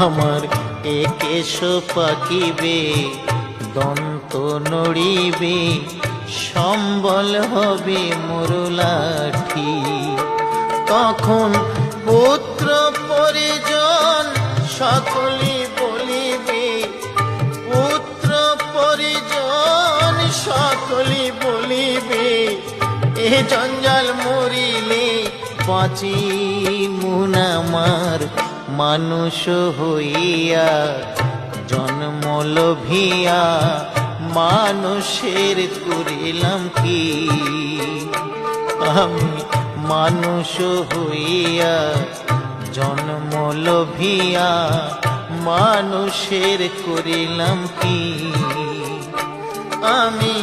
আমার একেশ পাকিবে, দন্ত নড়িবে, সম্বল হবে মোর লাঠি। তখন পুত্র পরিজন সকলে বলিবে, পুত্র পরিজন সকলে বলিবে, এ জঞ্জাল মরিলে বাঁচি মুন আমার মানুষ হইয়া। জন্ম লোভিয়া মানুষের করিলাম কি, আমি মানুষ হইয়া জন্ম লোভিয়া মানুষের করিলাম কি। আমি